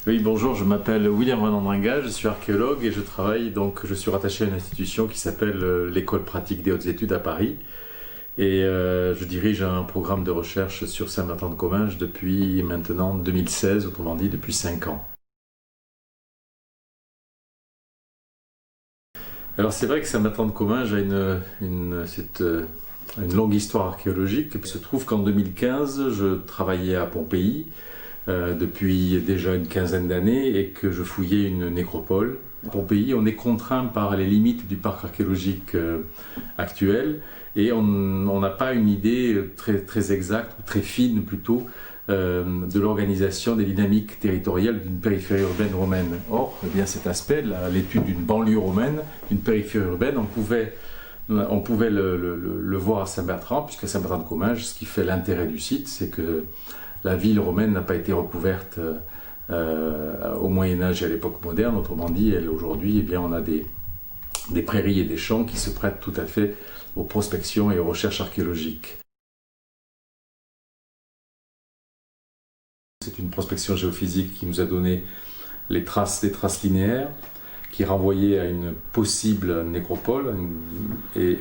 Oui, bonjour, je m'appelle William Van, je suis archéologue et je suis rattaché à une institution qui s'appelle l'École pratique des hautes études à Paris. Et je dirige un programme de recherche sur Saint-Martin-de-Comminges depuis maintenant 2016, autrement dit depuis 5 ans. Alors c'est vrai que Saint-Martin-de-Comminges a une longue histoire archéologique. Il se trouve qu'en 2015, je travaillais à Pompéi depuis déjà une quinzaine d'années et que je fouillais une nécropole. À Pompéi, on est contraint par les limites du parc archéologique actuel et on n'a pas une idée très exacte, très fine plutôt, de l'organisation des dynamiques territoriales d'une périphérie urbaine romaine. Or, eh bien, cet aspect, l'étude d'une banlieue romaine, d'une périphérie urbaine, on pouvait le voir à Saint-Bertrand, puisqu'à Saint-Bertrand-de-Comminges, ce qui fait l'intérêt du site, c'est que la ville romaine n'a pas été recouverte au Moyen-Âge et à l'époque moderne. Autrement dit, aujourd'hui, eh bien, on a des prairies et des champs qui se prêtent tout à fait aux prospections et aux recherches archéologiques. C'est une prospection géophysique qui nous a donné des traces linéaires qui renvoyaient à une possible nécropole. Et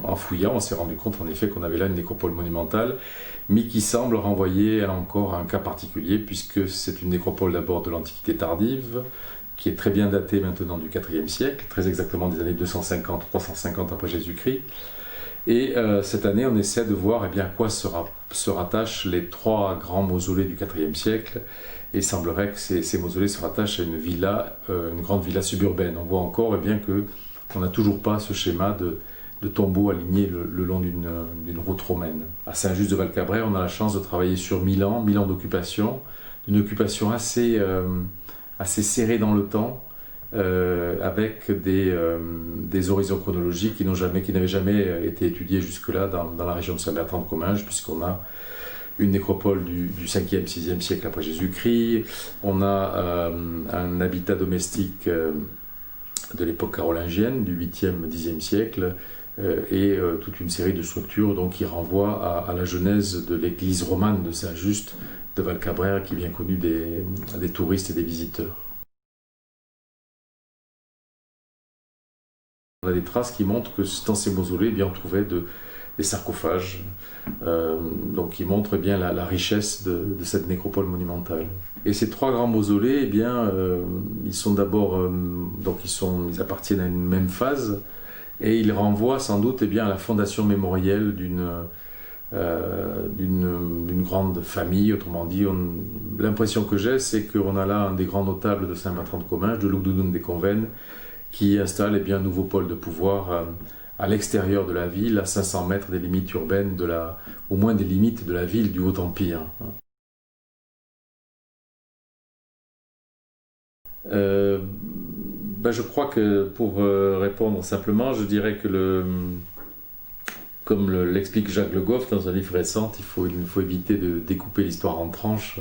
en fouillant, on s'est rendu compte en effet qu'on avait là une nécropole monumentale, mais qui semble renvoyer encore à un cas particulier, puisque c'est une nécropole d'abord de l'Antiquité tardive, qui est très bien datée maintenant du IVe siècle, très exactement des années 250-350 après Jésus-Christ. Et cette année, on essaie de voir à quoi se rattachent les 3 grands mausolées du IVe siècle. Et il semblerait que ces mausolées se rattachent à une villa, une grande villa suburbaine. On voit encore qu'on n'a toujours pas ce schéma de tombeaux alignés le long d'une route romaine. À Saint-Just de Valcabrer, on a la chance de travailler sur 1000 ans d'occupation, une occupation assez serrée dans le temps, avec des horizons chronologiques qui n'avaient jamais été étudiés jusque-là dans la région de Saint-Bertrand-de-Comminges, puisqu'on a une nécropole du 5e, 6e siècle après Jésus-Christ, on a un habitat domestique de l'époque carolingienne, du 8e, 10e siècle, et toute une série de structures donc, qui renvoient à la genèse de l'église romane de Saint-Just de Valcabrer, qui est bien connue des touristes et des visiteurs. On a des traces qui montrent que dans ces mausolées, on trouvait des sarcophages, donc qui montrent bien la richesse de cette nécropole monumentale. Et ces 3 grands mausolées, ils sont d'abord, ils appartiennent à une même phase, et ils renvoient sans doute à la fondation mémorielle d'une grande famille. Autrement dit, l'impression que j'ai, c'est qu'on a là un des grands notables de Saint-Martin-de-Comminges, de Lugdunum des Convennes, qui installe un nouveau pôle de pouvoir à l'extérieur de la ville, à 500 mètres des limites urbaines, au moins des limites de la ville du Haut-Empire. Je crois que pour répondre simplement, je dirais que comme l'explique Jacques Le Goff dans un livre récent, il faut éviter de découper l'histoire en tranches.